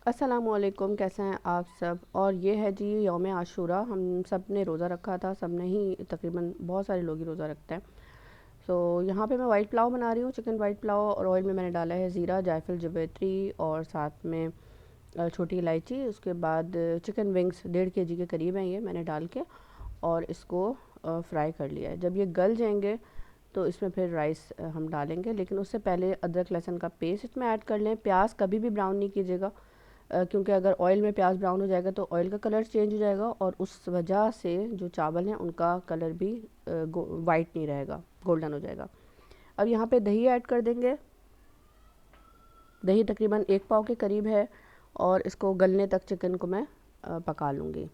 अस्सलामुअलैकुम, कैसे हैं आप सब। और ये है जी यौम आशूरा। हम सब ने रोज़ा रखा था, सब ने ही, तकरीबन बहुत सारे लोग ही रोज़ा रखते हैं। यहाँ पे मैं वाइट पुलाव बना रही हूँ, चिकन वाइट पुलाव। और ऑयल में मैंने डाला है ज़ीरा, जायफल, जवित्री और साथ में छोटी इलायची। उसके बाद चिकन विंग्स 1.5 kg के करीब हैं, ये मैंने डाल के और इसको फ्राई कर लिया है। जब ये गल जाएंगे तो इसमें फिर राइस हम डालेंगे, लेकिन उससे पहले अदरक लहसुन का पेस्ट इसमें ऐड कर लें। प्याज कभी भी ब्राउन नहीं कीजिएगा, क्योंकि अगर ऑयल में प्याज ब्राउन हो जाएगा तो ऑयल का कलर चेंज हो जाएगा और उस वजह से जो चावल हैं उनका कलर भी वाइट नहीं रहेगा, गोल्डन हो जाएगा। अब यहाँ पे दही ऐड कर देंगे। दही तकरीबन 1 पाव के करीब है और इसको गलने तक चिकन को मैं पका लूँगी।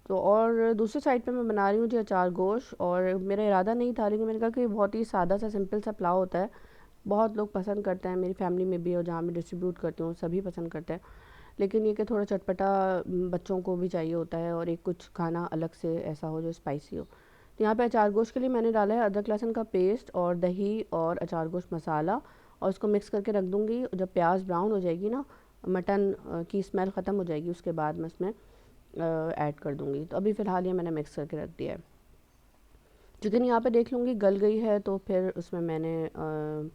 तो और दूसरी साइड पे मैं बना रही हूँ जी अचार गोश्त। और मेरा इरादा नहीं था, लेकिन मैंने कहा कि बहुत ही सादा सा सिंपल सा पुलाव होता है, बहुत लोग पसंद करते हैं, मेरी फैमिली में भी और जहाँ मैं डिस्ट्रीब्यूट करती हूँ सभी पसंद करते हैं। लेकिन ये कि थोड़ा चटपटा बच्चों को भी चाहिए होता है और एक कुछ खाना अलग से ऐसा हो जो स्पाइसी हो। तो यहाँ पे अचार गोश्त के लिए मैंने डाला है अदरक लहसुन का पेस्ट और दही और अचार गोश्त मसाला, और इसको मिक्स करके रख दूँगी। जब प्याज ब्राउन हो जाएगी ना, मटन की स्मेल ख़त्म हो जाएगी, उसके बाद मैं इसमें ऐड कर दूँगी। तो अभी फ़िलहाल ये मैंने मिक्स करके रख दिया है। चिकन यहाँ पे देख लूँगी गल गई है, तो फिर उसमें मैंने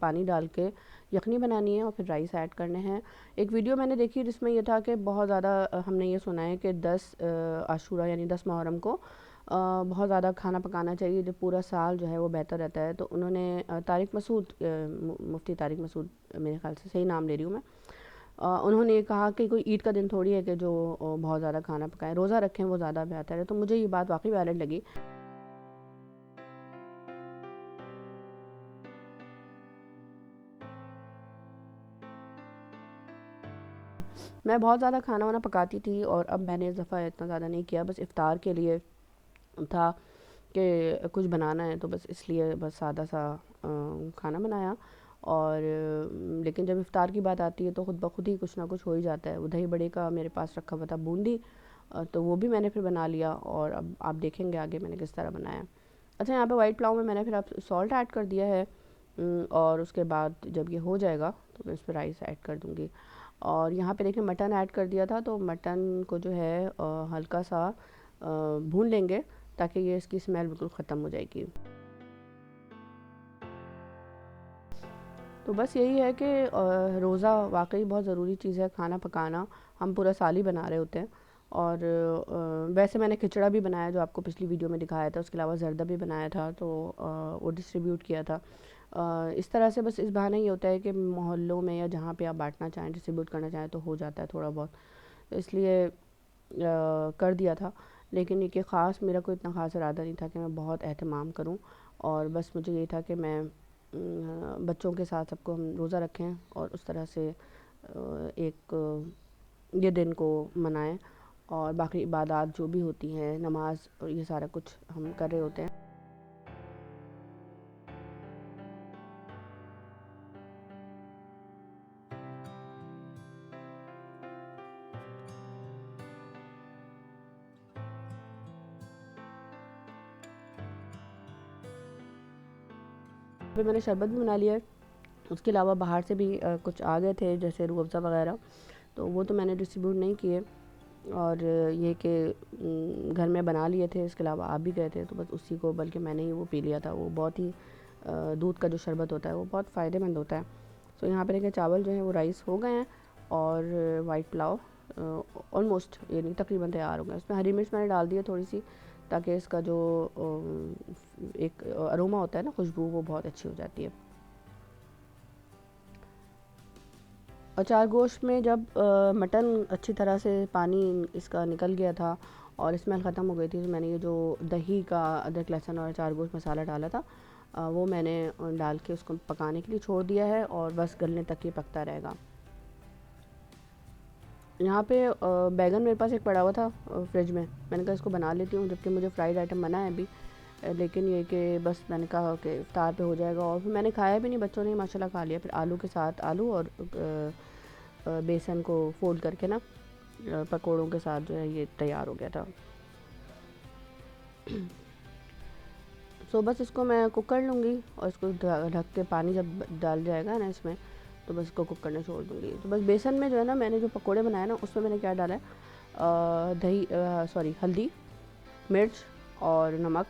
पानी डाल के यखनी बनानी है और फिर राइस ऐड करने हैं। एक वीडियो मैंने देखी जिसमें ये था कि बहुत ज़्यादा हमने ये सुना है कि 10 आशूरा यानी 10 मुहर्रम को बहुत ज़्यादा खाना पकाना चाहिए, जो पूरा साल जो है वो बेहतर रहता है। तो उन्होंने तारिक मसूद, मुफ्ती तारिक मसूद, मेरे ख्याल से सही नाम ले रही हूँ मैं, उन्होंने ये कहा कि कोई ईद का दिन थोड़ी है कि जो बहुत ज़्यादा खाना पकाएं, रोज़ा रखें वो ज़्यादा बेहतर है। तो मुझे ये बात वाकई वैलिड लगी। मैं बहुत ज़्यादा खाना वाना पकाती थी और अब मैंने इस दफ़ा इतना ज़्यादा नहीं किया, बस इफ़्तार के लिए था कि कुछ बनाना है, तो बस इसलिए बस सादा सा खाना बनाया। और लेकिन जब इफ़्तार की बात आती है तो ख़ुद ब खुद ही कुछ ना कुछ हो ही जाता है। वो दही बड़े का मेरे पास रखा हुआ था बूंदी, तो वो भी मैंने फिर बना लिया और अब आप देखेंगे आगे मैंने किस तरह बनाया। अच्छा, यहाँ पे वाइट पुलाव में मैंने फिर अब सॉल्ट ऐड कर दिया है। और उसके बाद जब ये हो जाएगा तो मैं इस पर राइस ऐड कर दूँगी। और यहाँ पे देखिए मटन ऐड कर दिया था, तो मटन को जो है हल्का सा भून लेंगे ताकि ये इसकी स्मेल बिल्कुल ख़त्म हो जाएगी। तो बस यही है कि रोज़ा वाकई बहुत ज़रूरी चीज़ है, खाना पकाना हम पूरा साल ही बना रहे होते हैं। और वैसे मैंने खिचड़ा भी बनाया जो आपको पिछली वीडियो में दिखाया था, उसके अलावा ज़र्दा भी बनाया था, तो वो डिस्ट्रीब्यूट किया था। इस तरह से बस इस बहाने ये होता है कि मोहल्लों में या जहाँ पे आप बांटना चाहें, डिस्ट्रीब्यूट करना चाहें तो हो जाता है थोड़ा बहुत, तो इसलिए कर दिया था। लेकिन ये कि ख़ास मेरा कोई इतना ख़ास इरादा नहीं था कि मैं बहुत एहतमाम करूं, और बस मुझे ये था कि मैं बच्चों के साथ सबको हम रोज़ा रखें और उस तरह से एक ये दिन को मनाएं। और बाकी इबादत जो भी होती हैं, नमाज और ये सारा कुछ हम कर रहे होते हैं। फिर मैंने शरबत भी बना लिया है। उसके अलावा बाहर से भी कुछ आ गए थे जैसे रूह अफ़ज़ा वगैरह, तो वो तो मैंने डिस्ट्रीब्यूट नहीं किए। और ये कि घर में बना लिए थे, इसके अलावा आ भी गए थे, तो बस उसी को, बल्कि मैंने ही वो पी लिया था। वो बहुत ही दूध का जो शरबत होता है वो बहुत फ़ायदेमंद होता है। तो यहाँ पे देखिए चावल जो है वो राइस हो गए हैं और वाइट पुलाव ऑलमोस्ट यानी तकरीबन तैयार हो गया। उसमें हरी मिर्च मैंने डाल दी है थोड़ी सी, ताकि इसका जो एक अरोमा होता है ना, खुशबू, वो बहुत अच्छी हो जाती है। अचार गोश्त में जब मटन अच्छी तरह से पानी इसका निकल गया था और स्मेल ख़त्म हो गई थी, तो मैंने ये जो दही का अदरक लहसुन और अचार गोश्त मसाला डाला था, वो मैंने डाल के उसको पकाने के लिए छोड़ दिया है और बस गलने तक ये पकता रहेगा। यहाँ पे बैगन मेरे पास एक पड़ा हुआ था फ्रिज में, मैंने कहा इसको बना लेती हूँ, जबकि मुझे फ्राइड आइटम बना है अभी। लेकिन ये कि बस मैंने कहा कि इफ्तार पे हो जाएगा, और फिर मैंने खाया भी नहीं, बच्चों ने माशाल्लाह खा लिया। फिर आलू के साथ, आलू और बेसन को फोल्ड करके ना, पकोड़ों के साथ जो है ये तैयार हो गया था। सो बस इसको मैं कुक कर लूँगी और इसको ढक के पानी जब डाल जाएगा ना इसमें, तो बस इसको कुक करने छोड़ दूँगी। तो बस बेसन में जो है ना, मैंने जो पकोड़े बनाए ना, उसमें मैंने क्या डाला है, दही, सॉरी, हल्दी, मिर्च और नमक,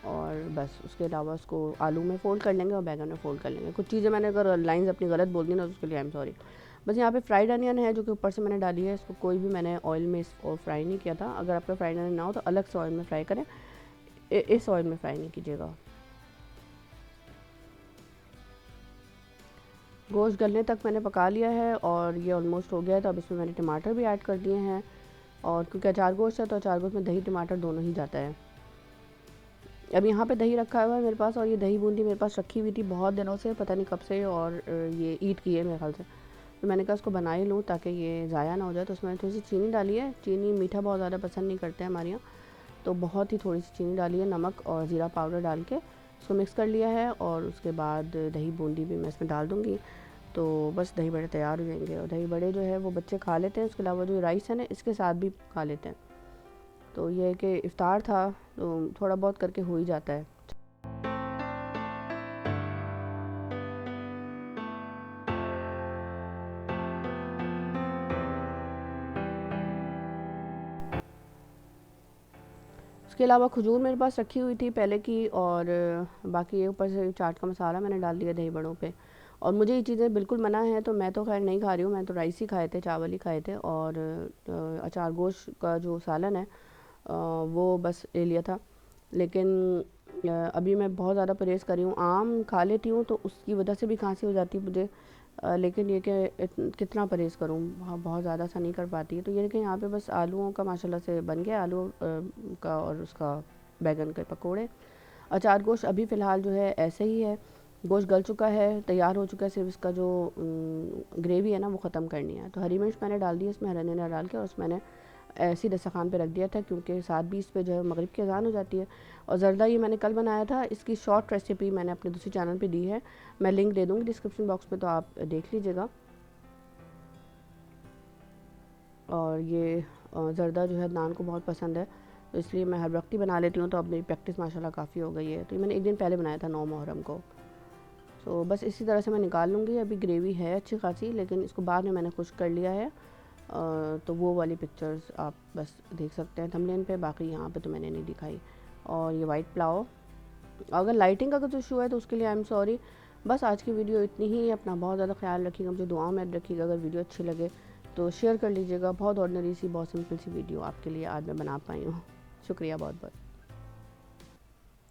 और बस उसके अलावा उसको आलू में फ़ोल्ड कर लेंगे और बैंगन में फ़ोल्ड कर लेंगे। कुछ चीज़ें मैंने अगर लाइन्स अपनी गलत बोल दी ना, तो उसके लिए आई एम सॉरी। बस यहाँ पे फ्राइड अनियन है जो कि ऊपर से मैंने डाली है। इसको कोई भी मैंने ऑयल में इसको फ्राई नहीं किया था। अगर आपका फ्राइड अनियन ना हो तो अलग से ऑयल में फ्राई करें, इस ऑयल में फ्राई नहीं कीजिएगा। गोश्त गलने तक मैंने पका लिया है और ये ऑलमोस्ट हो गया है। तो अब इसमें मैंने टमाटर भी ऐड कर दिए हैं, और क्योंकि अचार गोश्त है तो अचार गोश्त में दही टमाटर दोनों ही जाता है। अब यहाँ पे दही रखा हुआ है मेरे पास, और ये दही बूंदी मेरे पास रखी हुई थी बहुत दिनों से, पता नहीं कब से, और ये ईद की है मेरे ख्याल से। तो मैंने कहा इसको बना ही लूँ ताकि ये ज़ाया ना हो जाए। तो उसमें थोड़ी सी चीनी डाली है। चीनी मीठा बहुत ज़्यादा पसंद नहीं करते हैं हमारे यहाँ, तो बहुत ही थोड़ी सी चीनी डाली है। नमक और ज़ीरा पाउडर डाल के इसको मिक्स कर लिया है, और उसके बाद दही बूंदी भी मैं इसमें डाल दूँगी। तो बस दही बड़े तैयार हो जाएंगे। और दही बड़े जो है वो बच्चे खा लेते हैं, उसके अलावा जो राइस है ना, इसके साथ भी खा लेते हैं। तो ये कि इफ़्तार था तो थोड़ा बहुत करके हो ही जाता है। उसके अलावा खजूर मेरे पास रखी हुई थी पहले की, और बाकी ये ऊपर से चाट का मसाला मैंने डाल दिया दही बड़ों पे। और मुझे ये चीज़ें बिल्कुल मना है, तो मैं तो खैर नहीं खा रही हूँ। मैं तो राइस ही खाए थे, चावल ही खाए थे, और अचार गोश्त का जो सालन है वो बस ले लिया था। लेकिन अभी मैं बहुत ज़्यादा परहेज़ कर रही हूँ। आम खा लेती हूँ तो उसकी वजह से भी खांसी हो जाती है मुझे, लेकिन ये कि कितना परहेज़ करूँ, बहुत ज़्यादा सा नहीं कर पाती है। तो ये कि यहाँ पे बस आलूओं का माशाल्लाह से बन गया, आलू का और उसका बैंगन के पकोड़े। अचार गोश्त अभी फ़िलहाल जो है ऐसे ही है, गोश्त गल चुका है, तैयार हो चुका है। सिर्फ इसका जो ग्रेवी है ना वो ख़त्म करनी है। तो हरी मिर्च मैंने डाल दी इसमें, हरा धनिया डाल के, और उसमें मैंने ऐसे ही दस्तरखान पे रख दिया था, क्योंकि 7:20 पे जो है मगरिब की अज़ान हो जाती है। और ज़र्दा ये मैंने कल बनाया था, इसकी शॉर्ट रेसिपी मैंने अपने दूसरे चैनल पे दी है, मैं लिंक दे दूँगी डिस्क्रिप्शन बॉक्स में, तो आप देख लीजिएगा। और ये ज़र्दा जो है नान को बहुत पसंद है, तो इसलिए मैं हर वक्त ही बना लेती हूँ। तो अब मेरी प्रैक्टिस माशाल्लाह काफ़ी हो गई है। तो ये मैंने एक दिन पहले बनाया था 9 मुहर्रम को। तो बस इसी तरह से मैं निकाल लूँगी। अभी ग्रेवी है अच्छी खासी, लेकिन इसको बाद में मैंने खुश्क कर लिया है। तो वो वाली पिक्चर्स आप बस देख सकते हैं थंबनेल पे, बाकी यहाँ पे तो मैंने नहीं दिखाई। और ये वाइट पुलाव, अगर लाइटिंग का कुछ इशू है तो उसके लिए आई एम सॉरी। बस आज की वीडियो इतनी ही। अपना बहुत ज़्यादा ख्याल रखिएगा, मुझे दुआओं में याद रखिएगा। अगर वीडियो अच्छी लगे तो शेयर कर लीजिएगा। बहुत ऑर्डिनरी सी, बहुत सिंपल सी वीडियो आपके लिए आज मैं बना पाई हूँ। शुक्रिया बहुत बहुत।